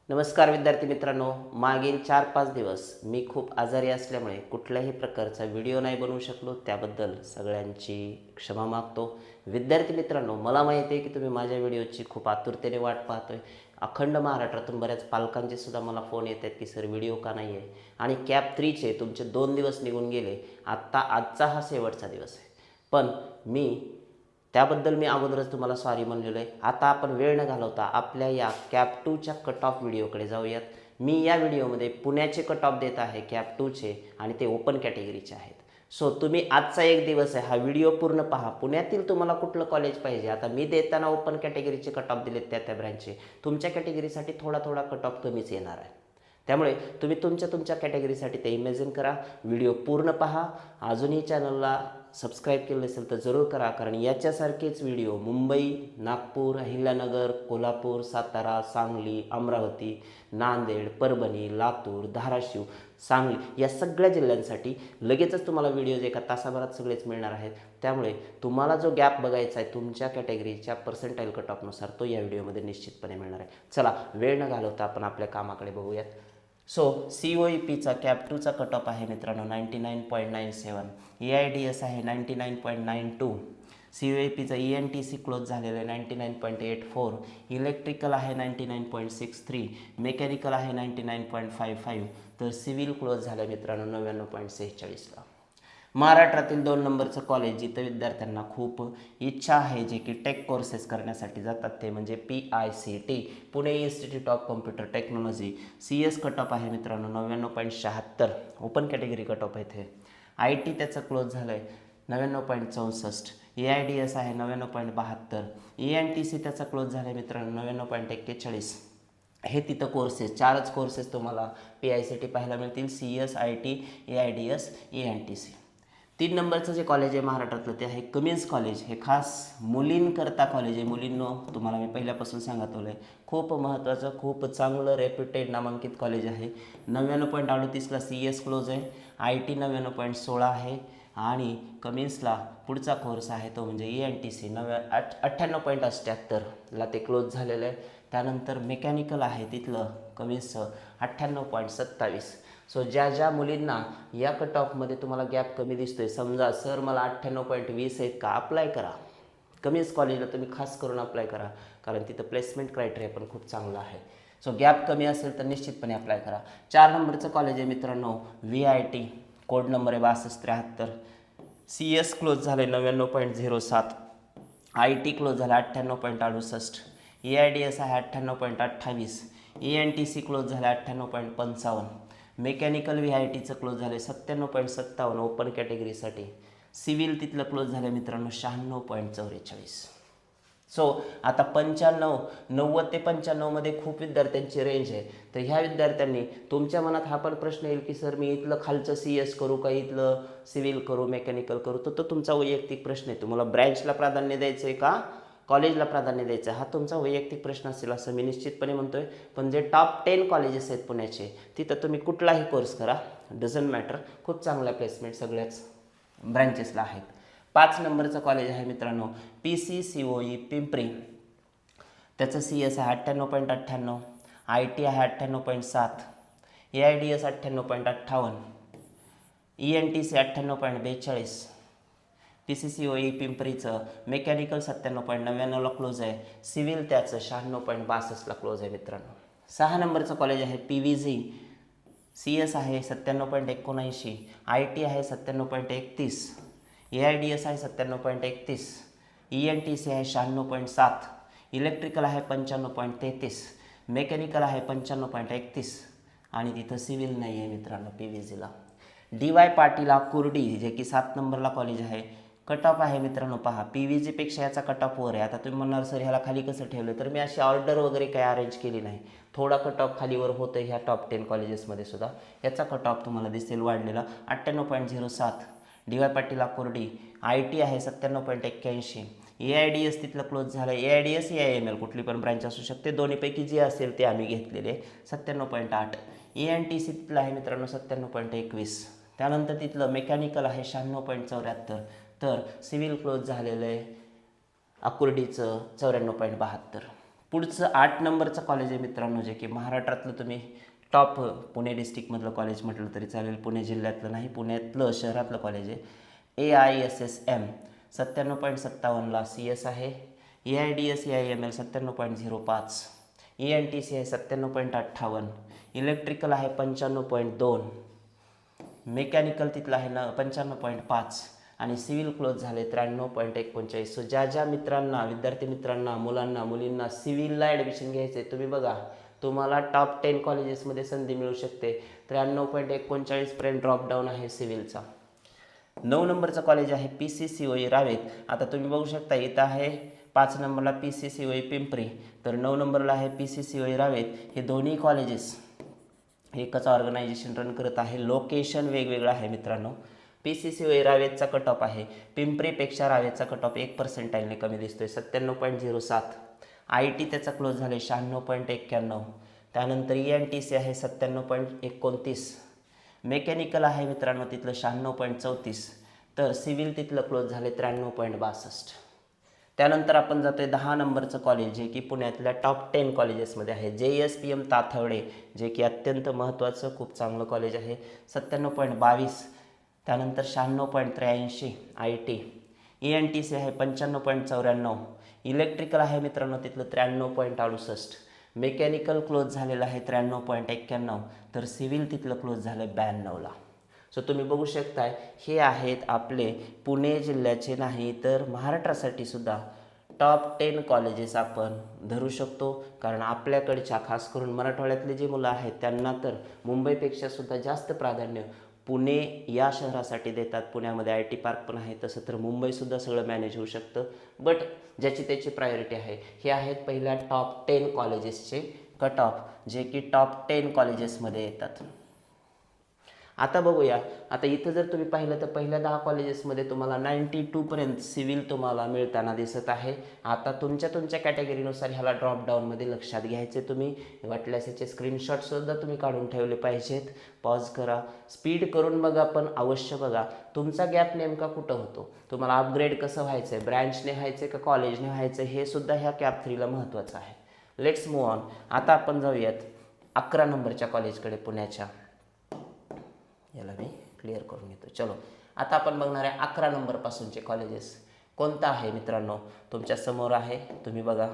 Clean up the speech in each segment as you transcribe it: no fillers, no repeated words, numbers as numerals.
नमस्कार विद्यार्थी मित्रांनो, मागील 4-5 दिवस मी खूप आजारी असल्यामुळे कुठल्याही प्रकारचा व्हिडिओ नाही बनवू शकलो. त्याबद्दल सगळ्यांची क्षमा मागतो. विद्यार्थी मित्रांनो, मला माहिती आहे की तुम्ही माझ्या व्हिडिओची खूप आतुरतेने वाट पाहतोय. अखंड महाराष्ट्रातून बऱ्याच पालकांचे सुद्धा मला फोन येत आहेत की सर व्हिडिओ का नाही आहे. आणि कॅप 3चे तुमचे 2 दिवस निघून गेले. आजचा हा शेवटचा दिवस आहे. पण त्याबद्दल मी अगोदरच तुम्हाला सॉरी म्हणलेलो आहे. आता आपण वेळ न घालवता आपल्या या कॅप 2च्या कट ऑफ व्हिडिओकडे जाऊयात. मी या व्हिडिओमध्ये पुण्याचे कट ऑफ देत आहे कॅप 2चे आणि ते ओपन कॅटेगरीचे आहेत. सो तुम्ही आजचा एक दिवस आहे, हा व्हिडिओ पूर्ण पहा. पुण्यातील तुम्हाला कुठलं कॉलेज पाहिजे. आता मी देताना ओपन कॅटेगरीचे कट ऑफ दिलेत त्या ब्रँचचे. तुमच्या कॅटेगरीसाठी थोडा कट ऑफ कमीच येणार आहे. त्यामुळे तुम्ही तुमच्या कॅटेगरीसाठी ते इमॅजिन करा. व्हिडिओ पूर्ण पहा. अजूनही चॅनलला सबस्क्राईब केलं नसेल तर जरूर करा, कारण याच्यासारखेच व्हिडिओ मुंबई, नागपूर, अहिल्यानगर, कोल्हापूर, सातारा, सांगली, अमरावती, नांदेड, परभणी, लातूर, धाराशिव, सांगली या सगळ्या जिल्ह्यांसाठी लगेचच तुम्हाला व्हिडिओज एका तासाभरात सगळेच मिळणार आहेत. त्यामुळे तुम्हाला जो गॅप बघायचा आहे तुमच्या कॅटेगरीच्या पर्सेंटाईल कट ऑफनुसार तो या व्हिडिओमध्ये निश्चितपणे मिळणार आहे. चला वेळ न घालवता आपण आपल्या कामाकडे बघूयात. सो COEPचा कॅप 2चा कट ऑफ आहे मित्रांनो 99.97. EIDS आहे 99.92. COEPचा ENTC क्लोज झालेलं आहे 99.84. इलेक्ट्रिकल आहे 99.63. मेकॅनिकल आहे 99.55. तर सिव्हिल क्लोज झालं आहे मित्रांनो 99.46ला. महाराष्ट्रातील 2 नंबरचं कॉलेज जिथं विद्यार्थ्यांना खूप इच्छा आहे जे की टेक कोर्सेस करण्यासाठी जातात ते म्हणजे PICT, Pune institute of computer technology. CS cut off आहे मित्रांनो 99.76. ओपन कॅटेगरी कट ऑफ आहे ते. IT त्याचं क्लोज झालं आहे 99.64. EIDS आहे 99.72. ENTC त्याचा क्लोज झाला आहे मित्रांनो 99.41. हे तिथं कोर्सेस 4च कोर्सेस तुम्हाला PICT पाहायला मिळतील. CS, IT, EIDS, ENTC. 3 नंबरचं जे कॉलेज आहे महाराष्ट्रातलं ते आहे कमिन्स कॉलेज. हे खास मुलींकरता कॉलेज आहे. मुलींनो तुम्हाला मी पहिल्यापासून सांगितलं आहे, खूप महत्त्वाचं, खूप चांगलं रेप्युटेड नामांकित कॉलेज आहे. 99.38ला CS क्लोज आहे. IT 99.16 आहे आणि कमिन्सला पुढचा कोर्स आहे तो म्हणजे ENTC 98.78ला ते क्लोज झालेलं आहे. त्यानंतर मेकॅनिकल आहे तिथलं कमिन्सचं 98.27. सो ज्या मुलींना या कट ऑफमध्ये तुम्हाला गॅप कमी दिसतोय, समजा सर मला 98.20 आहेत का, अप्लाय करा. कमिन्स कॉलेजला तुम्ही खास करून अप्लाय करा, कारण तिथं प्लेसमेंट क्रायटेरिया पण खूप चांगला आहे. सो गॅप कमी असेल तर निश्चितपणे अप्लाय करा. 4 नंबरचं कॉलेज आहे मित्रांनो VIT, कोड नंबर आहे 6273. CS क्लोज झालं आहे 99.07. IT क्लोज झालं 98.68. EIDS आहे 98.28. ENTC क्लोज झालं 98.55. मेकॅनिकल VITचं क्लोज झालं 97.57 ओपन कॅटेगरीसाठी. सिव्हिल तिथलं क्लोज झालं मित्रांनो 96.44. सो आता 90 ते 95मध्ये खूप विद्यार्थ्यांची रेंज आहे. तर ह्या विद्यार्थ्यांनी तुमच्या मनात हा पण प्रश्न येईल की सर मी इथलं खालचं CS करू का इथलं सिव्हिल करू, मेकॅनिकल करू. तर तो तुमचा वैयक्तिक प्रश्न आहे. तुम्हाला ब्रँचला प्राधान्य द्यायचं आहे का कॉलेजला प्राधान्य द्यायचं, हा तुमचा वैयक्तिक प्रश्न असेल असं मी निश्चितपणे म्हणतोय. पण जे टॉप 10 कॉलेजेस आहेत पुण्याचे तिथं तुम्ही कुठलाही कोर्स करा, डझंट मॅटर, खूप चांगला प्लेसमेंट सगळ्याच ब्रँचेसला आहेत. 5 नंबरचं कॉलेज आहे मित्रांनो PCCOE पिंपरी. त्याचं CS आहे 98.98. IT आहे 98.7. EIDS 98.58. ENTC 98.42. PCCOE पिंपरीचं mechanical 97.99ला close आहे. सिव्हिल त्याचं 96.62ला क्लोज आहे मित्रांनो. 6 नंबरचं कॉलेज आहे PVG. CS आहे 97.79. IT आहे 97.31. EIDS आहे 97.31. ENTC आहे 96.7. इलेक्ट्रिकल आहे 95.33. मेकॅनिकल आहे 95.31 आणि तिथं सिव्हिल नाही आहे मित्रांनो PVGला. DY पाटील कुर्डी जे की 7 नंबरला कॉलेज आहे. कट ऑफ आहे मित्रांनो पहा, PVGपेक्षा याचा कट ऑफ वर आहे. आता तुम्ही म्हणणार सर ह्याला खाली कसं ठेवलं, तर मी अशी ऑर्डर वगैरे काही अरेंज केली नाही. थोडा कट ऑफ खालीवर होतं ह्या टॉप 10 कॉलेजेसमध्ये सुद्धा. याचा कट ऑफ तुम्हाला दिसेल वाढलेला 98.07. DY पाटील कुर्डी. IT आहे 97.81. EIDS तिथलं क्लोज झालं. EIDS EIML कुठली पण ब्रँच असू शकते, दोन्हीपैकी जे असेल ते आम्ही घेतलेले 97.8. ENTC तिथलं आहे मित्रांनो 97.21. त्यानंतर तिथलं मेकॅनिकल आहे 96.74. तर सिव्हिल क्लोज झालेलं आहे अकुर्डीचं 94.72. पुढचं 8 नंबरचं कॉलेज आहे मित्रांनो, जे की महाराष्ट्रातलं तुम्ही टॉप पुणे डिस्ट्रिक्टमधलं कॉलेज म्हटलं तरी चालेल, पुणे जिल्ह्यातलं नाही, पुण्यातलं शहरातलं कॉलेज आहे. AISSM 97.57ला CS आहे. AIDSEIML 97.05, ENTC आहे 97.58, इलेक्ट्रिकल आहे 95.2, मेकॅनिकल तिथलं आहे ना 95.5 आणि सिव्हिल क्लोज झाले 93.39. सो ज्या मित्रांना, विद्यार्थी मित्रांना, मुलांना, मुलींना सिव्हिलला ॲडमिशन घ्यायचं आहे, तुम्ही बघा तुम्हाला टॉप 10 कॉलेजेसमध्ये संधी मिळू शकते. 93.39पर्यंत ड्रॉपडाऊन आहे सिव्हिलचा. 9 नंबरचं कॉलेज आहे PCCOE रावेत. आता तुम्ही बघू शकता इथं आहे 5 नंबरला PCCOE पिंपरी, तर 9 नंबरला आहे PCCOE रावेत. हे दोन्ही कॉलेजेस एकच ऑर्गनायझेशन रन करत आहे. लोकेशन वेगवेगळं आहे मित्रांनो. PCCOE रावेतचा कट ऑफ आहे पिंपरीपेक्षा रावेतचा कट ऑफ 1% कमी दिसतोय 97.07. IT त्याचा क्लोज झाले 96.91. त्यानंतर ENTC आहे 97.29. मेकॅनिकल आहे मित्रांनो तिथलं 96.34. तर सिव्हिल तिथलं क्लोज झाले 93.62. त्यानंतर आपण जातोय 10 नंबरचं कॉलेज, जे की पुण्यातल्या टॉप 10 कॉलेजेसमध्ये आहे. JSPM ताथवडे, जे की अत्यंत महत्त्वाचं खूप चांगलं कॉलेज आहे 97.22. त्यानंतर 96.83 IT. ENTC आहे 95.94. इलेक्ट्रिकल आहे मित्रांनो तिथलं 93.68. मेकॅनिकल क्लोज झालेलं आहे 93.91. तर सिव्हिल तिथलं क्लोज झालं 92ला. सो तुम्ही बघू शकताय हे आहेत आपले पुणे जिल्ह्याचे नाही तर महाराष्ट्रासाठी सुद्धा टॉप 10 कॉलेजेस आपण धरू शकतो. कारण आपल्याकडच्या खास करून मराठवाड्यातले जे मुलं आहेत त्यांना तर मुंबईपेक्षा सुद्धा जास्त प्राधान्य पुणे या शहरासाठी देतात. पुण्यामध्ये IT पार्क पण आहे, तसं तर मुंबईसुद्धा सगळं मॅनेज होऊ शकतं. बट ज्याची त्याची प्रायोरिटी आहे. हे आहेत पहिल्या टॉप 10 कॉलेजेसचे कट ऑफ, जे की टॉप 10 कॉलेजेसमध्ये येतात. आता बघूया, आता इथं जर तुम्ही पाहिलं तर पहिल्या 10 कॉलेजेसमध्ये तुम्हाला 92पर्यंत सिव्हिल तुम्हाला मिळताना दिसत आहे. आता तुमच्या कॅटेगरीनुसार ह्याला ड्रॉपडाऊनमध्ये लक्षात घ्यायचे. तुम्ही वाटल्यास याचे स्क्रीनशॉटसुद्धा तुम्ही काढून ठेवले पाहिजेत. पॉज करा, स्पीड करून बघा, पण अवश्य बघा तुमचा गॅप नेमका कुठं होतो. तुम्हाला अपग्रेड कसं व्हायचं आहे, ब्रँचने व्हायचं आहे का कॉलेजने व्हायचं आहे, हे सुद्धा ह्या कॅप 3ला महत्त्वाचं आहे. Let's move on. आता आपण जाऊयात 11 नंबरच्या कॉलेजकडे पुण्याच्या. याला मी क्लिअर करून घेतो. चलो, आता आपण बघणार आहे 11 नंबरपासूनचे कॉलेजेस. कोणतं आहे मित्रांनो, तुमच्या समोर आहे, तुम्ही बघा.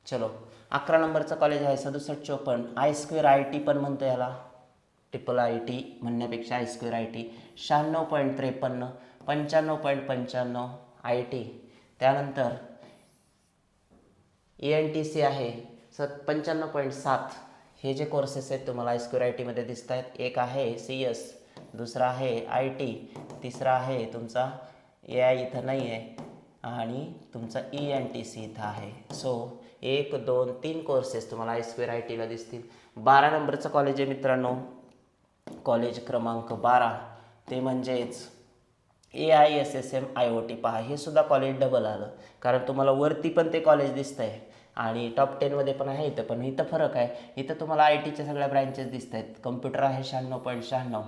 चलो, 11 नंबरचं कॉलेज आहे 6754. I² IT पण म्हणतो याला, ट्रिपल IT म्हणण्यापेक्षा I² IT. 96.53, 95.95 IT. त्यानंतर ENTC आहे 95.7. हे जे कोर्सेस आहेत तुम्हाला I² IT मध्ये दिसत आहेत. एक आहे CS, दुसरा आहे IT, तिसरा आहे तुमचा AI इथं नाही आहे, आणि तुमचा ENTC इथं आहे. सो 1, 2, 3 कोर्सेस तुम्हाला I² ITला दिसतील. 12 नंबरचं कॉलेज आहे मित्रांनो, कॉलेज क्रमांक 12, ते म्हणजेच AISSM IOT. पहा, हे सुद्धा कॉलेज डबल आलं, कारण तुम्हाला वरती पण ते कॉलेज दिसत आहे आणि टॉप 10मध्ये पण आहे इथं. पण इथं फरक आहे, इथं तुम्हाला ITच्या सगळ्या ब्रँचेस दिसत आहेत. कम्प्युटर आहे 96.96,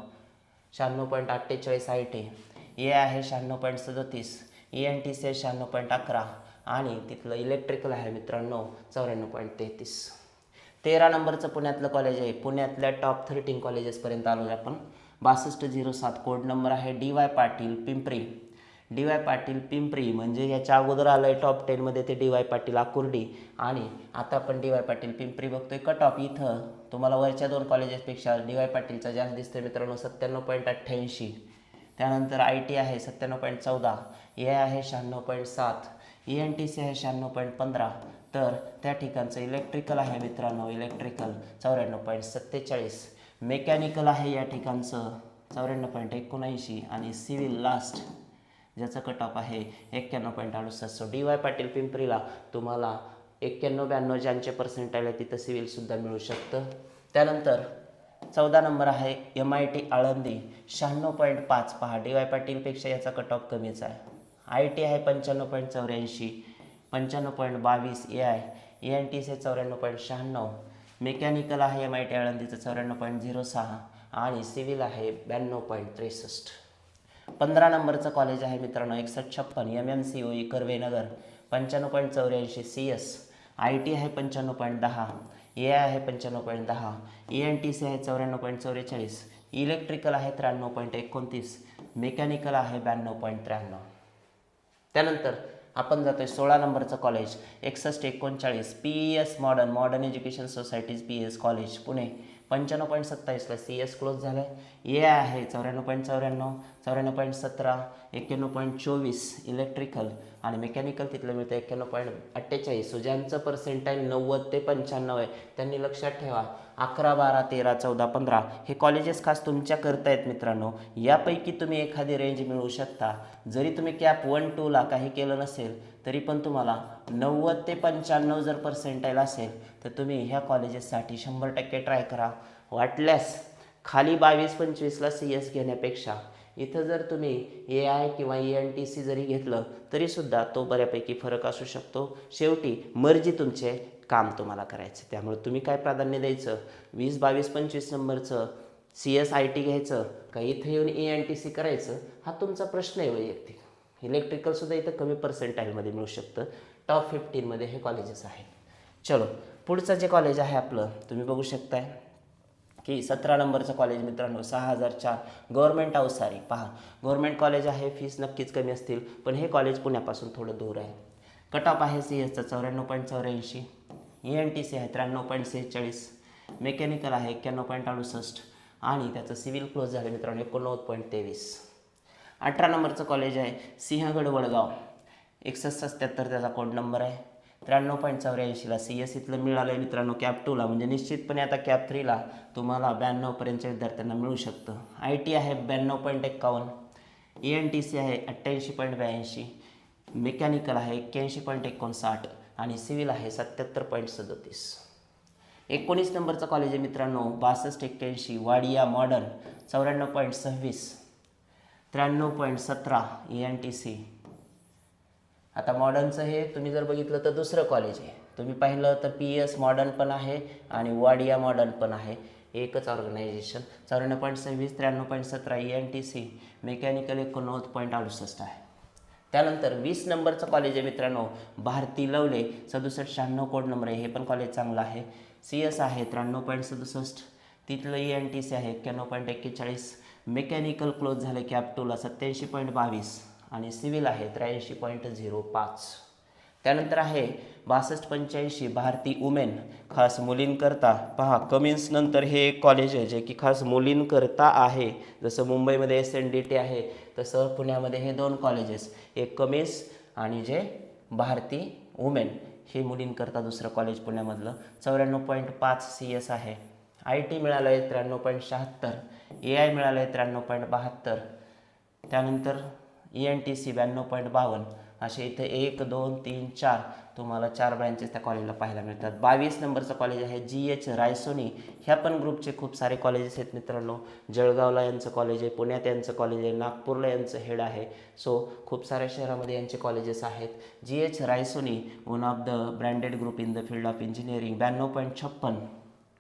96.48 IT. AI आहे 96.37, ENTC आहे 96.11 आणि तिथलं इलेक्ट्रिकल आहे मित्रांनो 94.33. 13 नंबरचं पुण्यातलं कॉलेज आहे. पुण्यातल्या टॉप 13 कॉलेजेसपर्यंत आलो आपण. 6207 कोड नंबर आहे. DY पाटील पिंपरी. DY पाटील पिंपरी म्हणजे याच्या अगोदर आलं आहे टॉप 10मध्ये ते DY पाटील आकुर्डी, आणि आता आपण DY पाटील पिंपरी बघतोय. कट ऑफ इथं तुम्हाला वरच्या 2 कॉलेजेसपेक्षा DY पाटीलचा जास्त दिसतोय मित्रांनो 97.88. त्यानंतर IT आहे 97.14, AI आहे 96.7, ENTC आहे 96.15. तर त्या ठिकाणचं इलेक्ट्रिकल आहे मित्रांनो, इलेक्ट्रिकल 94.47. मेकॅनिकल आहे या ठिकाणचं 94.79 आणि सिव्हिल लास्ट ज्याचं कट ऑफ आहे 91.68. सो DY पाटील पिंपरीला तुम्हाला 91-92 ज्यांचे पर्सेंटाईल आहे तिथं सिव्हिलसुद्धा मिळू शकतं. त्यानंतर 14 नंबर आहे MIT आळंदी 96.5. पहा, DY पाटीलपेक्षा याचा कट ऑफ कमीच आहे. IT आहे 95.84, 95.22 AI, ENTC 94.96, मेकॅनिकल आहे MIT आळंदीचं 94.06 आणि सिव्हिल आहे 92.63. 15 नंबरचं कॉलेज आहे मित्रांनो 6156 MMCOE कर्वेनगर, 95.84, CS, IT आहे 95.10, AI आहे 95.10, ENTC आहे 94.44, इलेक्ट्रिकल आहे 93.29, मेकॅनिकल आहे 92.93. त्यानंतर आपण जातोय 16 नंबरचं college 6139, PES modern education societies PES college Pune 95.27ला CS क्लोज झालं आहे. AI आहे 94.94, 94.17, 91.24 इलेक्ट्रिकल आणि मेकॅनिकल तिथलं मिळतं 91.48. सो ज्यांचं पर्सेंटाईल 90 ते 95 आहे त्यांनी लक्षात ठेवा 11, 12, 13, 14, 15 हे कॉलेजेस खास तुमच्या करता आहेत मित्रांनो. यापैकी तुम्ही एखादी रेंज मिळवू शकता. जरी तुम्ही कॅप 1, 2ला काही केलं नसेल तरी पण तुम्हाला 90 ते 95 जर पर्सेंटाईल असेल तर तुम्ही ह्या कॉलेजेससाठी 100% ट्राय करा. वाटल्यास खाली 22-25ला CS घेण्यापेक्षा इथं जर तुम्ही AI किंवा ENTC जरी घेतलं तरीसुद्धा तो बऱ्यापैकी फरक असू शकतो. शेवटी मर्जी तुमचे काम तुम्हाला करायचं. त्यामुळे तुम्ही काय प्राधान्य द्यायचं, 20, 22, 25 नंबरचं CS IT घ्यायचं का इथं येऊन ENTC करायचं हा तुमचा प्रश्न आहे वैयक्तिक. इलेक्ट्रिकलसुद्धा इथं कमी पर्सेंटाईलमध्ये मिळू शकतं. टॉप 15मध्ये हे कॉलेजेस आहेत. चलो पुढचं जे कॉलेज आहे आपलं तुम्ही बघू शकताय की 17 नंबरचं कॉलेज मित्रांनो 6004 गव्हर्नमेंट अवसारी. पहा गव्हर्नमेंट कॉलेज आहे, फीस नक्कीच कमी असतील पण हे कॉलेज पुण्यापासून थोडं दूर आहे. कट ऑफ आहे CSचा 94.84, ENTC आहे 93.46, मेकॅनिकल आहे 91.68 आणि त्याचं सिव्हिल क्लोज झालं मित्रांनो 89.23. 18 नंबरचं कॉलेज आहे सिंहगड वडगाव 6177 त्याचा कोड नंबर आहे. 93.84ला CS इथलं मिळालं आहे मित्रांनो. कॅप 2ला म्हणजे निश्चितपणे आता कॅप 3ला तुम्हाला 92पर्यंतच्या विद्यार्थ्यांना मिळू शकतं. IT आहे 92.51, ENTC आहे 88.82, मेकॅनिकल आहे 81.59 आणि सिव्हिल आहे 77.37. 19 नंबरचं कॉलेज आहे मित्रांनो 6281 वाडिया मॉडर्न 94.26, 93.17 ENTC. आता मॉडर्नचं हे तुम्ही जर बघितलं तर दुसरं कॉलेज आहे. तुम्ही पाहिलं तर PES मॉडर्न पण आहे आणि वाडिया मॉडर्न पण आहे, एकच ऑर्गनायझेशन. 94.26, 93.17 ENTC, मेकॅनिकल 89.68 आहे. त्यानंतर 20 नंबरचं कॉलेज आहे मित्रांनो भारती लवले 6796 कोड नंबर आहे. हे पण कॉलेज चांगलं आहे. CS आहे 93.67, तिथलं ENTC आहे 91.41, मेकॅनिकल क्लोज झाले कॅप 2ला 87.22 आणि सिव्हिल आहे 83.05. त्यानंतर आहे 6285 भारती वुमेन खास मुलींकरता. पहा कमिन्स नंतर हे एक कॉलेज आहे जे की खास मुलींकरता आहे. जसं मुंबईमध्ये SNDT आहे तसं पुण्यामध्ये हे 2 कॉलेजेस, एक कमिन्स आणि जे भारती वुमेन हे मुलींकरता दुसरं कॉलेज पुण्यामधलं. 94.5 CS आहे. IT मिळालं आहे 93.76, AI मिळालं आहे 93.72, त्यानंतर ENTC 92.52. असे इथे 1, 2, 3, 4 तुम्हाला 4 ब्रँचेस त्या कॉलेजला पाहायला मिळतात. 22 नंबरचं कॉलेज आहे GH रायसोनी. ह्या पण ग्रुपचे खूप सारे कॉलेजेस आहेत मित्रांनो. जळगावला यांचं कॉलेज आहे, पुण्यात यांचं कॉलेज आहे, नागपूरला यांचं हेड आहे. सो खूप साऱ्या शहरामध्ये यांचे कॉलेजेस आहेत. GH Raisoni one of the branded group in the field of engineering 92.56,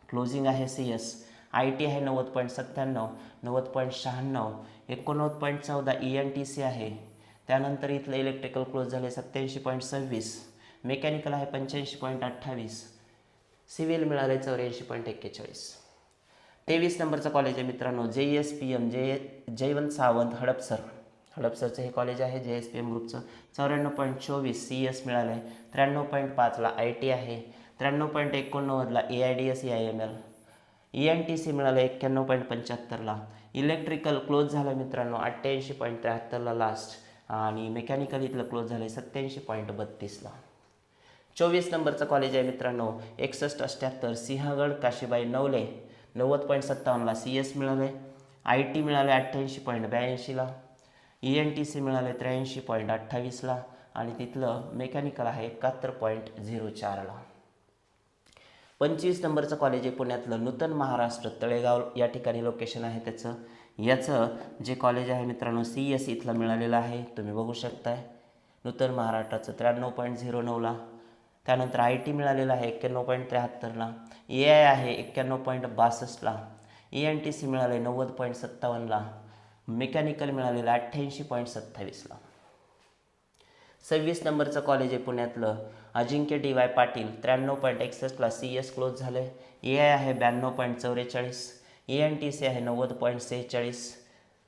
closing आहे CS. IT आहे 90.97, 90.96, 89.14 ENTC आहे. त्यानंतर इथलं इलेक्ट्रिकल क्लोज झाले 87.26, मेकॅनिकल आहे 85.28, सिव्हिल मिळाले 84.41. 23 नंबरचं कॉलेज आहे मित्रांनो JSPM जयवंत सावंत हडपसरचं हे कॉलेज आहे JSPM ग्रुपचं. 94.24 CS मिळालं आहे. 93.5ला IT आहे, 93.89ला AIDS EIML, ENTC मिळालं 91.75ला. इलेक्ट्रिकल क्लोज झालं मित्रांनो 88.73ला लास्ट आणि मेकॅनिकल इथलं क्लोज झालं 87.32ला. 24 नंबरचं कॉलेज आहे मित्रांनो 6178 सिंहगड काशीबाई नवले 90.57ला CS मिळाले. IT मिळाले 88.82ला, ENTC मिळाले 83.28ला आणि तिथलं मेकॅनिकल आहे 71.04ला. 25 नंबरचं कॉलेज आहे पुण्यातलं नूतन महाराष्ट्र तळेगाव या ठिकाणी लोकेशन आहे त्याचं. याचं जे कॉलेज आहे मित्रांनो CS इथलं मिळालेलं आहे, तुम्ही बघू शकताय. नूतन महाराष्ट्राचं 93.09ला. त्यानंतर IT मिळालेलं आहे 91.73ला, AI आहे 91.62ला, ENTC मिळाले 90.57ला, मेकॅनिकल मिळालेलं 88.27ला. 26 नंबरचं कॉलेज आहे पुण्यातलं अजिंक्य DY पाटील 93.61ला CS क्लोज झालं आहे. AI आहे 92.44, ENTC आहे 90.46.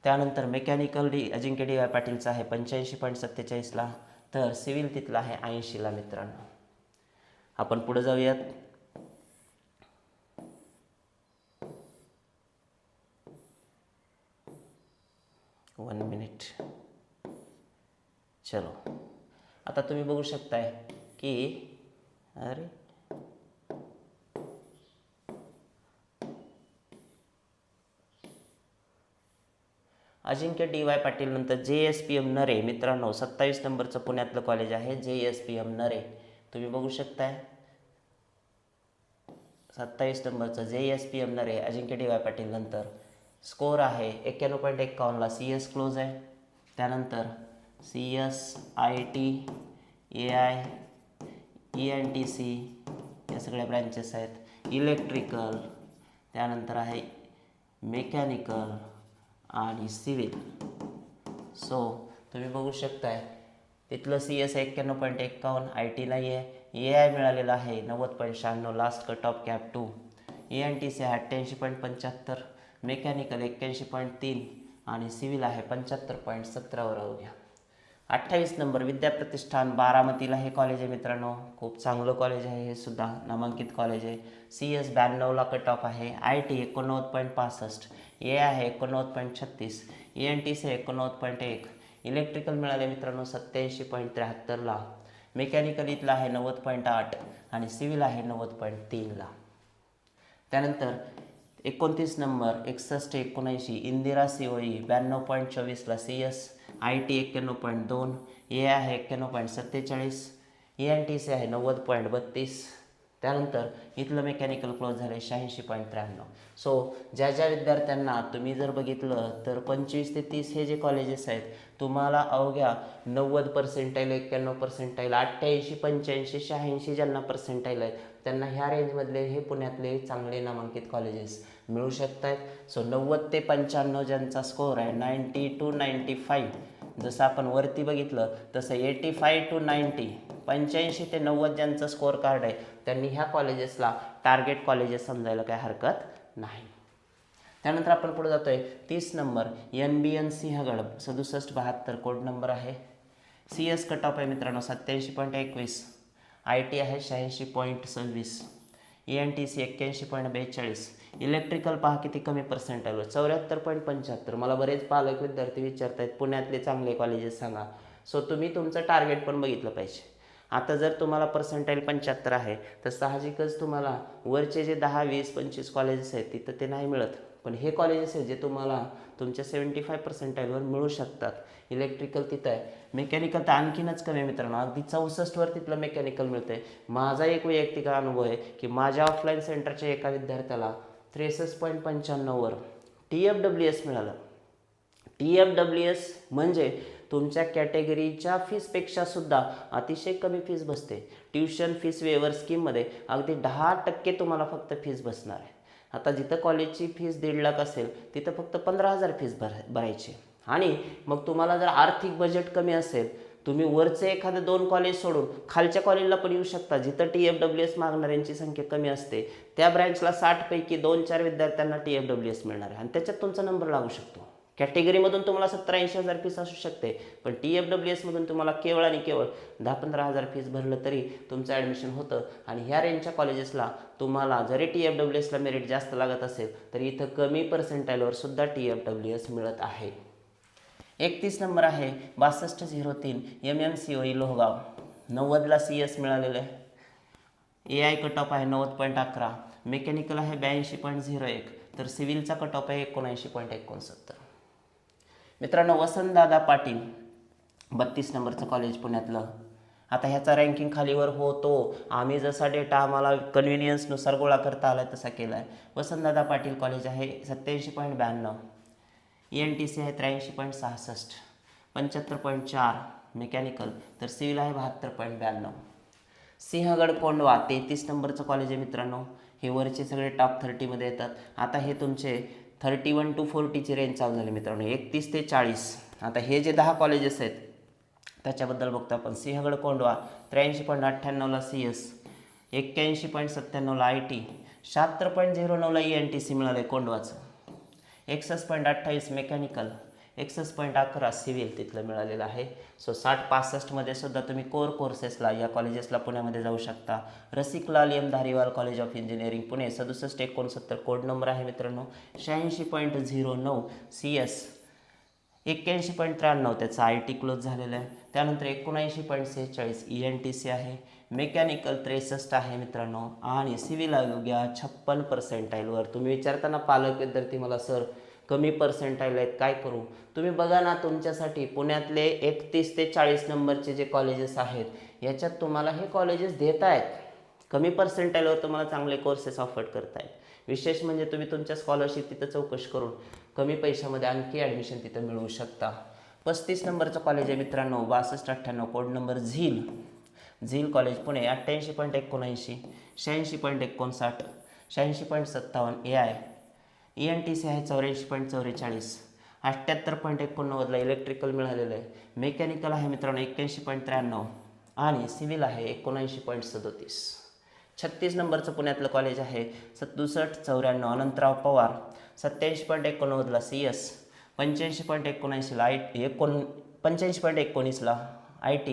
त्यानंतर मेकॅनिकल अजिंक्य DY पाटीलचं आहे 85.47ला, तर सिव्हिल तिथलं आहे 80ला मित्रांनो. आपण पुढे जाऊयात. One minute. चलो, आता तुम्ही बघू शकताय की अरे अजिंक्य DY पाटील नंतर JSPM नरे मित्रांनो 27 नंबरचं पुण्यातलं कॉलेज आहे JSPM नरे. तुम्ही बघू शकताय 27 नंबरचं JSPM नरे अजिंक्य DY पाटील नंतर स्कोर आहे 91.51ला CS क्लोज आहे. त्यानंतर CS, IT, AI, ENTC या सगळ्या ब्रँचेस आहेत. इलेक्ट्रिकल, त्यानंतर आहे मेकॅनिकल आणि सिव्हिल. सो तुम्ही बघू शकताय तिथलं CS 91.51, IT नाही आहे. AI मिळालेला आहे 90.96, last cut off cap 2. ENTC आहे 88.75, मेकॅनिकल 81.3 आणि सिव्हिल आहे 75.17वर अवघ्या. 28 नंबर विद्याप्रतिष्ठान बारामतीला हे कॉलेज आहे मित्रांनो. खूप चांगलं कॉलेज आहे, हे सुद्धा नामांकित कॉलेज आहे. CS 92ला कट ऑफ आहे. IT 89.65, AI आहे 89.36, ENTC 89.1, इलेक्ट्रिकल मिळाले मित्रांनो 87.73ला, मेकॅनिकल इथला आहे 90.8 आणि सिव्हिल आहे 90.3ला. त्यानंतर 29 number 61-79 Indira COE 92.24ला CS, IT 91.2, AI आहे 91.47, ENTC आहे 90.32. त्यानंतर इथलं मेकॅनिकल क्लोज झालं 86.93. सो ज्या ज्या विद्यार्थ्यांना तुम्ही जर बघितलं तर 25 ते 30 हे जे कॉलेजेस आहेत तुम्हाला अवघ्या 90 पर्सेंटाईल, 91 पर्सेंटाईल, 88, 85, 86 ज्यांना पर्सेंटाईल आहेत त्यांना ह्या रेंजमधले हे पुण्यातले चांगले नामांकित कॉलेजेस मिळू शकत आहेत. सो 90 ते 95 ज्यांचा स्कोअर आहे 90 to 95, जसं आपण वरती बघितलं तसं 85 to 90, 85 ते 90 ज्यांचं स्कोअर कार्ड आहे त्यांनी ह्या कॉलेजेसला टार्गेट कॉलेजेस समजायला काही हरकत नाही. त्यानंतर आपण पुढे जातोय 30 number NBN Sinhagad 6772 code number आहे. CS कट ऑफ आहे मित्रांनो 87.21, IT आहे 86.26, ENTC 81.42, इलेक्ट्रिकल पहा किती कमी पर्सेंटाईलवर 74.75. मला बरेच पालक विद्यार्थी विचारत आहेत पुण्यातले चांगले कॉलेजेस सांगा. सो तुम्ही तुमचं टार्गेट पण बघितलं पाहिजे. आता जर तुम्हाला पर्सेंटाईल 75 आहे तर साहजिकच तुम्हाला वरचे जे 10, 20, 25 कॉलेजेस आहेत तिथं ते नाही मिळत, पण हे कॉलेजेस आहेत जे तुम्हाला तुमच्या 75 पर्सेंटाईलवर मिळू शकतात. इलेक्ट्रिकल तिथं आहे, मेकॅनिकल तर आणखीनच कमी आहे मित्रांनो, अगदी 64वर तिथलं मेकॅनिकल मिळतं आहे. माझा एक वैयक्तिक अनुभव आहे की माझ्या ऑफलाईन सेंटरच्या एका विद्यार्थ्याला 63.95वर TFWS मिळालं. TFWS म्हणजे तुमच्या कॅटेगरीच्या फीसपेक्षा सुद्धा अतिशय कमी फीस बसते. ट्युशन फीस वेवर स्कीममध्ये अगदी 10% तुम्हाला फक्त फीस बसणार आहे. आता जिथं कॉलेजची फीस 1.5 लाख असेल तिथं फक्त 15,000 फीस भरायची. आणि मग तुम्हाला जर आर्थिक बजेट कमी असेल तुम्ही वरचे एखादं 2 कॉलेज सोडून खालच्या कॉलेजला पण येऊ शकता जिथं TFWS मागणाऱ्यांची संख्या कमी असते. त्या ब्रँचला 60 पैकी 2-4 विद्यार्थ्यांना TFWS मिळणार आहे आणि त्याच्यात तुमचा नंबर लागू शकतो. कॅटेगरीमधून तुम्हाला 70-80 हजार फीस असू शकते, पण TFWSमधून तुम्हाला केवळ आणि केवळ 10-15 हजार फीस भरलं तरी तुमचं ॲडमिशन होतं. आणि ह्या रेंजच्या कॉलेजेसला तुम्हाला जरी TFWSला मेरिट जास्त लागत असेल तरी इथं कमी पर्सेंटाईलवर सुद्धा TFWS मिळत आहे. 31 नंबर आहे 6203 MMCOE लोहगाव 90ला CS मिळालेलं आहे. AI कट ऑफ आहे 90.11, मेकॅनिकल आहे 82.01, तर सिव्हिलचा कट ऑफ आहे 79.69. मित्रांनो वसंतदादा पाटील 32 नंबरचं कॉलेज पुण्यातलं. आता ह्याचा रँकिंग खालीवर होतो, आम्ही जसा डेटा आम्हाला कन्व्हिनियन्सनुसार गोळा करता आला तसा केला आहे. वसंतदादा पाटील कॉलेज आहे 87.92, ENTC आहे 83.66, 75.4 मेकॅनिकल, तर सिव्हिल आहे 72.92. सिंहगड कोंडवा 33 नंबरचं कॉलेज आहे मित्रांनो. हे वरचे सगळे टॉप 30मध्ये येतात. आता हे तुमचे 31 to 40ची रेंज चालू झाली मित्रांनो, 31 ते 40. आता हे जे 10 कॉलेजेस आहेत त्याच्याबद्दल बघतो आपण. Sinhagad Kondhwa 83.98ला CS, 81.97ला IT, 76.09ला ENTC मिळालं आहे कोंढवाचं, 61.28 मेकॅनिकल, 61.11 सिव्हिल तिथलं मिळालेलं आहे. सो 60-65मध्ये सुद्धा तुम्ही कोर कोर्सेसला या कॉलेजेसला पुण्यामध्ये जाऊ शकता. Rasiklal M Dhariwal college of engineering Pune 6769 code number आहे मित्रांनो. 86.09 CS, 81.93 त्याचा IT क्लोज झालेला आहे. त्यानंतर 79.46 ENTC आहे. मेकॅनिकल 63 आहे मित्रांनो. आणि सिव्हिल घ्या 56%वर. तुम्ही विचारताना पालक विद्यार्थी मला सर कमी पर्सेंटाईल आहेत काय करू, तुम्ही बघा ना तुमच्यासाठी पुण्यातले 31 ते 40 नंबरचे जे कॉलेजेस आहेत याच्यात तुम्हाला हे कॉलेजेस देत आहेत. कमी पर्सेंटाईलवर तुम्हाला चांगले कोर्सेस ऑफर करतायत. विशेष म्हणजे तुम्ही तुमच्या स्कॉलरशिप तिथं चौकशी करून कमी पैशामध्ये आणखी ॲडमिशन तिथं मिळवू शकता. 35 नंबरचं कॉलेज आहे मित्रांनो 6298 कोड नंबर झील कॉलेज पुणे 88.79, 86.59, 86.57 AI, ENTC आहे 84.44, 78.89ला इलेक्ट्रिकल मिळालेलं आहे. मेकॅनिकल आहे मित्रांनो 81.93 आणि सिव्हिल आहे 79.37. 36 नंबरचं पुण्यातलं कॉलेज आहे 6794 Anantrao Pawar 87.89ला CS, 85.79ला $85.19ला IT,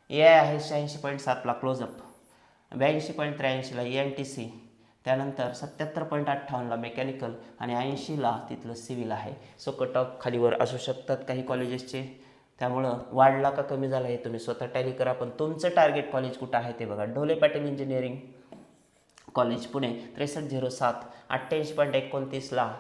AI आहे 86.7ला क्लोजअप, 82.83ला ENTC, त्यानंतर 77.58ला मेकॅनिकल आणि 80ला तिथलं सिव्हिल आहे. सो कट ऑफ खालीवर असू शकतात काही कॉलेजेसचे, त्यामुळं वाढला का कमी झाला हे तुम्ही स्वतः टॅली करा. पण तुमचं टार्गेट कॉलेज कुठं आहे ते बघा. Dhole Patil engineering college Pune 6307, 88.29ला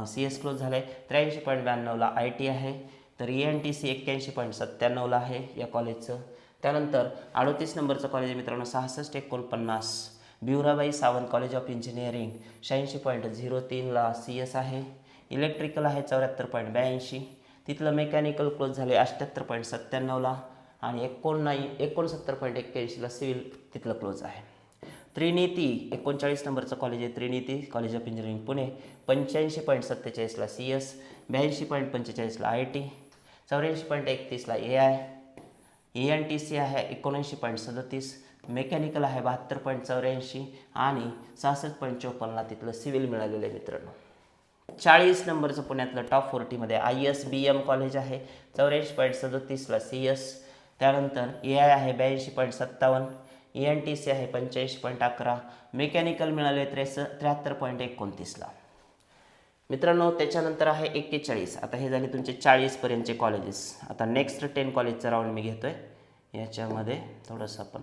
CS close झालं आहे. 83.92ला IT आहे. तर ENTC 81.97ला आहे या कॉलेजचं. त्यानंतर 38 नंबरचं कॉलेज मित्रांनो 6649 Bhivrabai Sawant college of engineering 86.03ला CS आहे. इलेक्ट्रिकल आहे 74.82, तिथलं मेकॅनिकल क्लोज झाले 78.97ला आणि 69.81ला सिव्हिल तिथलं क्लोज आहे. त्रिनीती 39 नंबरचं कॉलेज आहे Trinity college of engineering Pune 85.47ला CS, 82.45ला IT, 84.31ला AI, ENTC आहे 79.37, मेकॅनिकल आहे 72.84 आणि 66.54ला तिथलं सिव्हिल मिळालेलं आहे मित्रांनो. 40 नंबरचं पुण्यातलं टॉप 40मध्ये ISBM कॉलेज आहे 84.37ला CS, त्यानंतर AI आहे 82.57, ENTC आहे 85.11, मेकॅनिकल मिळाले 73.29ला मित्रांनो. त्याच्यानंतर आहे 41. आता हे झाले तुमचे 40पर्यंतचे कॉलेजेस. आता नेक्स्ट 10 कॉलेजचा राऊंड मी घेतो आहे याच्यामध्ये थोडंसं आपण.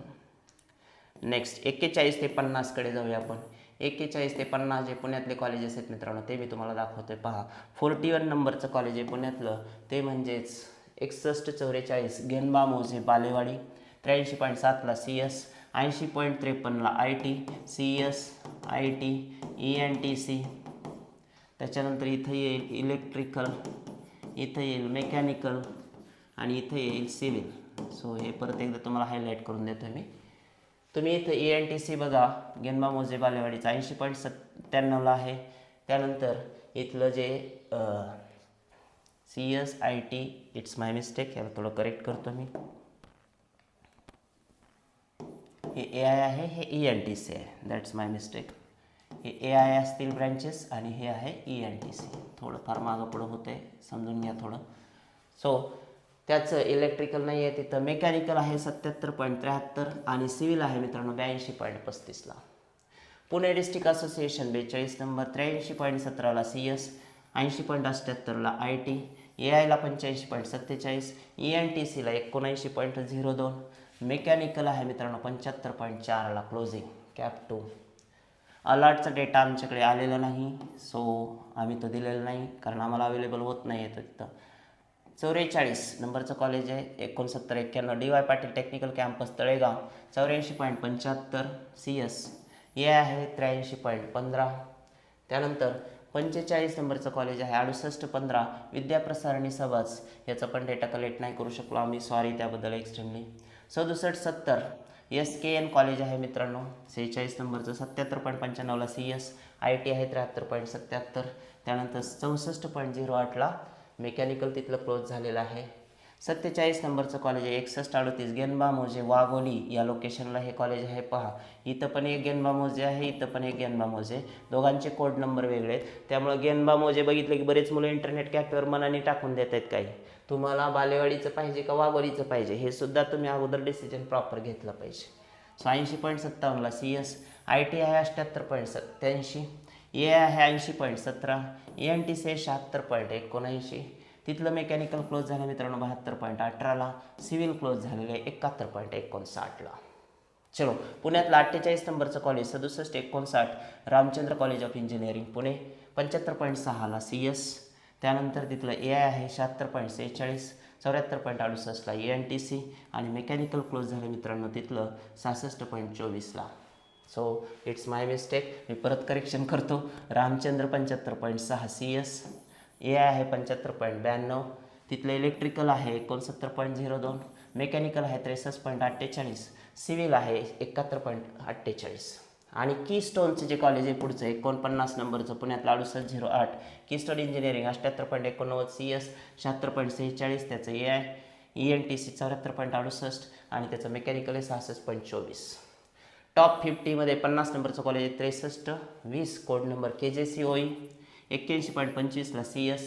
नेक्स्ट 41 ते 50कडे जाऊया आपण. 41 ते 50 जे पुण्यातले कॉलेजेस आहेत मित्रांनो ते मी तुम्हाला दाखवतो आहे. पहा 41 नंबरचं कॉलेज आहे पुण्यातलं ते म्हणजेच 6144 गेनबा मोजे Balewadi 83.7ला CS, 80.53ला IT, CS, IT, ENTC, त्याच्यानंतर इथं येईल इलेक्ट्रिकल, इथं येईल मेकॅनिकल आणि इथं येईल सिव्हिल. सो हे परत एकदा तुम्हाला हायलाईट करून देतो मी. तुम्ही इथं ENTC बघा गेनबा मोजे बालेवाडीचं 80.97ला आहे. त्यानंतर इथलं जे CS, IT, it's my mistake, याला थोडं करेक्ट करतो मी. हे AI आहे, हे ENTC आहे, दॅट्स माय मिस्टेक. हे AI असतील ब्रँचेस आणि हे आहे ENTC. थोडं फार मागं पुढं होतं आहे, समजून घ्या थोडं. सो त्याचं इलेक्ट्रिकल नाही आहे तिथं. मेकॅनिकल आहे 77.73 आणि सिव्हिल आहे मित्रांनो 82.35ला. पुणे डिस्ट्रिक्ट असोसिएशन 42 नंबर 83.17ला CS, 80.78ला IT, AIला 85.47, ENTCला 79.02, मेकॅनिकल आहे मित्रांनो 75.4ला क्लोजिंग कॅप 2. अलर्टचा डेटा आमच्याकडे आलेला नाही, सो आम्ही तो दिलेला नाही कारण आम्हाला अवेलेबल होत नाही येतो तिथं. 44 नंबरचं कॉलेज आहे 6991 DY Patil technical campus Talegaon 84.75 CS, AI आहे 83.15. त्यानंतर 45 नंबरचं कॉलेज आहे 6815 विद्याप्रसारणी सभाज, याचा पण डेटा कलेक्ट नाही करू शकलो आम्ही, सॉरी त्याबद्दल एक्स्ट्रीमली. 6770 SKN कॉलेज आहे मित्रांनो 46 नंबरचं 77.95ला CS, IT आहे 73.77, त्यानंतर 64.08ला मेकॅनिकल तिथलं क्लोज झालेलं आहे. 47 नंबरचं कॉलेज आहे 6138 गेनबामोजे वाघोली या लोकेशनला हे कॉलेज आहे. पहा, इथं पण एक गेनबामोजे आहे, इथं पण एक गेनबामोजे, दोघांचे कोड नंबर वेगळे आहेत. त्यामुळे गेनबामोजे बघितलं की बरेच मुलं इंटरनेट कॅफेवर मनाने टाकून देत आहेत. काही तुम्हाला बालेवाडीचं पाहिजे का वाघोलीचं पाहिजे हे सुद्धा तुम्ही अगोदर डिसिजन प्रॉपर घेतलं पाहिजे. सो 80.57ला CS, IT आहे 78.87, ए आहे 80.17, ENTC आहे 76.79, तिथलं मेकॅनिकल क्लोज झालं मित्रांनो 72.18ला, सिव्हिल क्लोज झालेलं आहे 71.59ला. चलो, पुण्यातलं 48 नंबरचं college 6759 Ramchandra college of engineering Pune, 75.6ला CS, त्यानंतर तिथलं AI आहे 76.46, 74.68ला ENTC, आणि मेकॅनिकल क्लोज झालं मित्रांनो तिथलं 66.24ला. सो इट्स माय मिस्टेक, मी परत करेक्शन करतो. रामचंद्र 75.6 CS, AI आहे 75.92, तिथलं इलेक्ट्रिकल आहे 69.02, मेकॅनिकल आहे 63.48, सिव्हिल आहे 71.48. आणि कीस्टोनचं जे कॉलेज आहे पुढचं 49 नंबरचं पुण्यातलं 6808 कीस्टोन इंजिनिअरिंग 78.89 CS, 76.46 त्याचं AI, ENTC 74.68 आणि त्याचं मेकॅनिकल आहे 66.24. टॉप 50मध्ये 50 नंबरचं कॉलेज आहे 6320 कोड नंबर KJCOE, 81.25ला CS,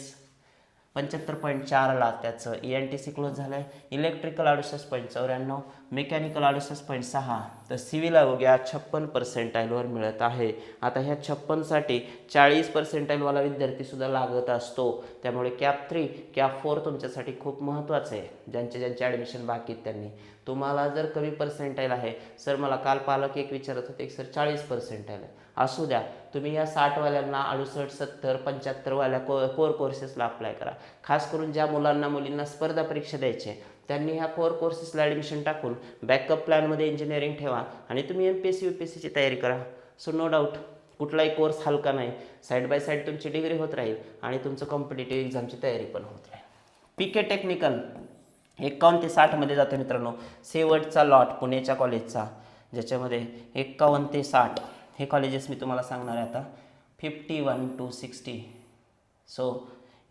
75.4ला त्याचं ENTC क्लोज झालं आहे, इलेक्ट्रिकल 68.94, मेकॅनिकल 68.6, तर सिव्हिल अवघ्या 56% मिळत आहे. आता ह्या 56साठी 40% विद्यार्थीसुद्धा लागत असतो. त्यामुळे कॅप 3 कॅप 4 तुमच्यासाठी खूप महत्त्वाचं आहे. ज्यांचे ॲडमिशन बाकी आहेत त्यांनी. तुम्हाला जर कमी पर्सेंटाईल आहे, सर मला काल पालक एक विचारत होते की सर 40% आहे, असू द्या, तुम्ही या 60वाल्यांना 68, 70, 75वाल्या कोर कोर्सेसला अप्लाय करा. खास करून ज्या मुलींना स्पर्धा परीक्षा द्यायची आहे त्यांनी ह्या कोर कोर्सेसला ॲडमिशन टाकून बॅकअप प्लॅनमध्ये इंजिनिअरिंग ठेवा आणि तुम्ही MPSC UPSCची तयारी करा. सो नो डाऊट कुठलाही कोर्स हलका नाही. साईड बाय साईड तुमची डिग्री होत राहील आणि तुमचं कॉम्पिटेटिव्ह एक्झामची तयारी पण होत राहील. PK टेक्निकल 51 ते 60मध्ये जातं मित्रांनो. शेवटचा लॉट पुण्याच्या कॉलेजचा, ज्याच्यामध्ये 51 ते 60 हे कॉलेजेस मी तुम्हाला सांगणार आहे आता. 51 to 60. सो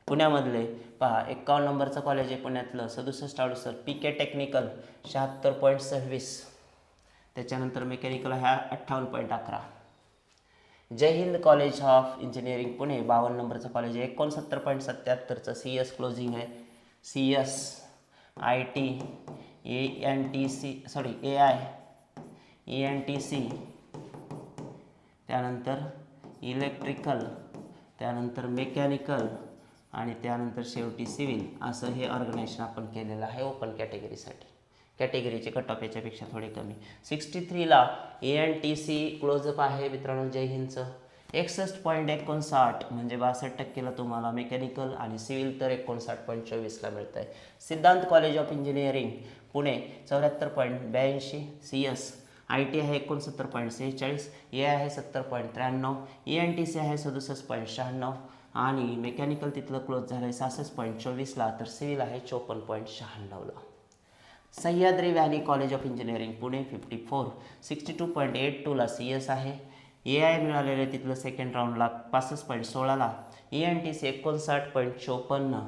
पुण्यामधले पहा, 51 नंबरचं कॉलेज आहे पुण्यातलं 6768 PK टेक्निकल 76.26, त्याच्यानंतर मेकॅनिकल आहे 58.11. Jai Hind college of engineering Pune 52 नंबरचं कॉलेज आहे 69.77चं CS क्लोजिंग आहे. CS, IT, AI, ENTC, त्यानंतर इलेक्ट्रिकल, त्यानंतर मेकॅनिकल आणि त्यानंतर शेवटी सिव्हिल, असं हे ऑर्गनायझेशन आपण केलेलं आहे ओपन कॅटेगरीसाठी. कॅटेगरीचे कट ऑफ याच्यापेक्षा थोडे कमी. 63ला ENTC क्लोजअप आहे मित्रांनो जय हिंदचं. 61.59 म्हणजे 62%ला तुम्हाला मेकॅनिकल आणि सिव्हिल तर 59.24ला मिळतं आहे. सिद्धांत college of engineering Pune 74.82 CS, IT आहे 69.46, AI आहे 70.93, ENTC आहे 67.96 आणि मेकॅनिकल तिथलं क्लोज झालं आहे 66.24ला, तर सिव्हिल आहे 54.96ला. Sahyadri valley college of engineering Pune 62.82ला CS आहे. AI मिळालेलं आहे तिथलं सेकंड राऊंडला 65.16ला, ENTC 59.54,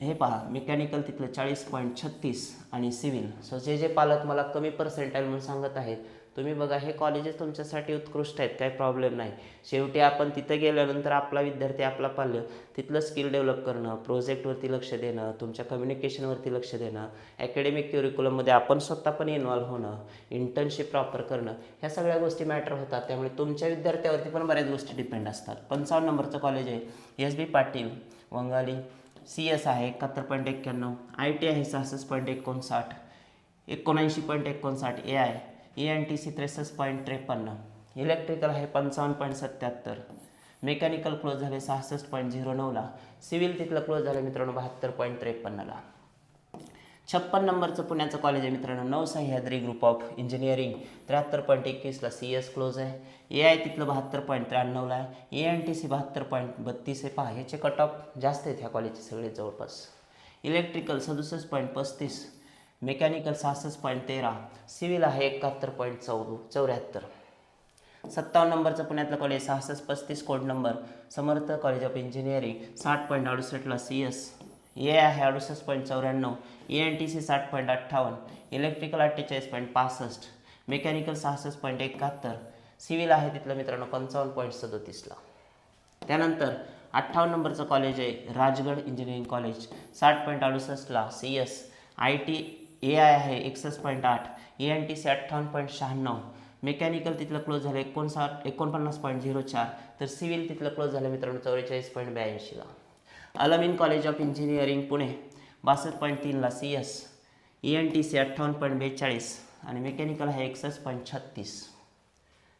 हे पहा मेकॅनिकल तिथलं 40.36 आणि सिव्हिल. सो जे पालक मला कमी पर्सेंटाईल म्हणून सांगत आहेत, तुम्ही बघा हे कॉलेजेस तुमच्यासाठी उत्कृष्ट आहेत, काही प्रॉब्लेम नाही. शेवटी आपण तिथं गेल्यानंतर आपला विद्यार्थी, आपला पाल्य तिथलं स्किल डेव्हलप करणं, प्रोजेक्टवरती लक्ष देणं, तुमच्या कम्युनिकेशनवरती लक्ष देणं, ॲकॅडमिक क्युरिक्युलममध्ये आपण स्वतः पण इन्व्हॉल्व्ह होणं, इंटर्नशिप प्रॉपर करणं, ह्या सगळ्या गोष्टी मॅटर होतात. त्यामुळे तुमच्या विद्यार्थ्यावरती पण बऱ्याच गोष्टी डिपेंड असतात. 55 नंबरचं कॉलेज आहे SB पाटील वंगाली, CS आहे 71.91, IT आहे 66.59, 79.59 AI, ENTC 63.53, इलेक्ट्रिकल आहे 55.77, मेकॅनिकल क्लोज झाले 66.09ला, सिव्हिल तिथलं क्लोज झालं मित्रांनो 72.53ला. 56 नंबरचं पुण्याचं कॉलेज आहे मित्रांनो नवसह्याद्री ग्रुप ऑफ इंजिनिअरिंग 73.21ला CS क्लोज आहे. AI तिथलं 72.93ला आहे. ENTC 72.32 आहे. पहा ह्याचे कट ऑफ जास्त आहेत ह्या कॉलेजचे सगळे जवळपास. इलेक्ट्रिकल 67.35, मेकॅनिकल 66.13, सिव्हिल आहे 71.74. 57 नंबरचं पुण्यातलं college 6635 code number Samarth college of engineering 60.68ला CS, ए आहे 68.94, ENTC 60.58, इलेक्ट्रिकल 48.65, मेकॅनिकल 66.71, सिव्हिल आहे तिथलं मित्रांनो 55.37ला. त्यानंतर 58 नंबरचं कॉलेज आहे राजगड इंजिनिअरिंग कॉलेज 60.68ला, CS. IT AI आहे 61.8, ENTC 58.96, मेकॅनिकल तिथलं क्लोज झालं 49.04, तर सिव्हिल तिथलं क्लोज झालं मित्रांनो 44.82ला. Alamin college of engineering Pune 62.3ला, CS. ENTC 58.42 आणि मेकॅनिकल आहे 61.36.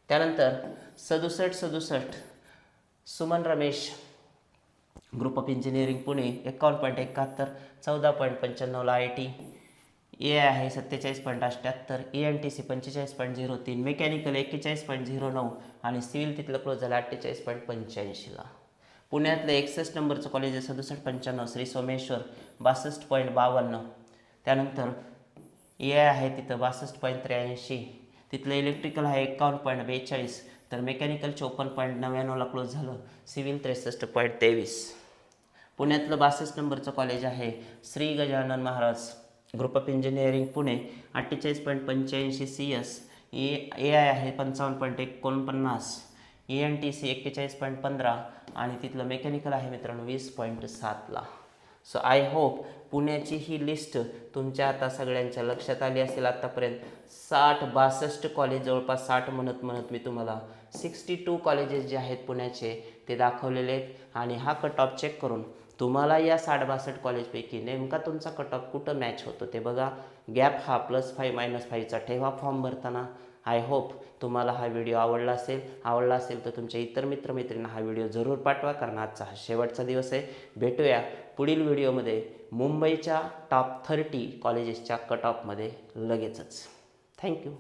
त्यानंतर 67 Suman Ramesh group of engineering Pune 51.71, 14.95ला IT. AI आहे 47.78, ENTC 45.03, मेकॅनिकल 41.09 आणि सिव्हिल तिथलं क्लोज झालं 48.85ला. पुण्यातलं 61 नंबरचं कॉलेज आहे 6795 श्री सोमेश्वर 62.52. त्यानंतर AI आहे तिथं 62.83, तिथलं इलेक्ट्रिकल आहे 51.42, तर मेकॅनिकल 54.99ला क्लोज झालं, सिव्हिल 63.23. पुण्यातलं 62 नंबरचं कॉलेज आहे Shri Gajanan Maharaj group of engineering Pune 48.85 CS. AI आहे 55.49, ENTC 41.15 आणि तिथलं मेकॅनिकल आहे मित्रांनो 20.7ला. सो आय होप पुण्याची ही लिस्ट तुमच्या आता सगळ्यांच्या लक्षात आली असेल. आत्तापर्यंत 62 कॉलेज, जवळपास 60 म्हणत मी तुम्हाला 62 कॉलेजेस जे आहेत पुण्याचे ते दाखवलेले आहेत. आणि हा कट ऑफ चेक करून तुम्हाला या 62 कॉलेजपैकी नेमका तुमचा कट ऑफ कुठं मॅच होतो ते बघा. गॅप हा +5 -5चा ठेवा फॉर्म भरताना. आय होप तुम्हाला हा व्हिडिओ आवडला असेल तर तुमच्या इतर मित्रमैत्रिणींना हा व्हिडिओ जरूर पाठवा, कारण आजचा हा शेवटचा दिवस आहे. भेटूया पुढील व्हिडिओमध्ये मुंबईच्या टॉप 30 कॉलेजेसच्या कट ऑफमध्ये लगेचच. थँक्यू.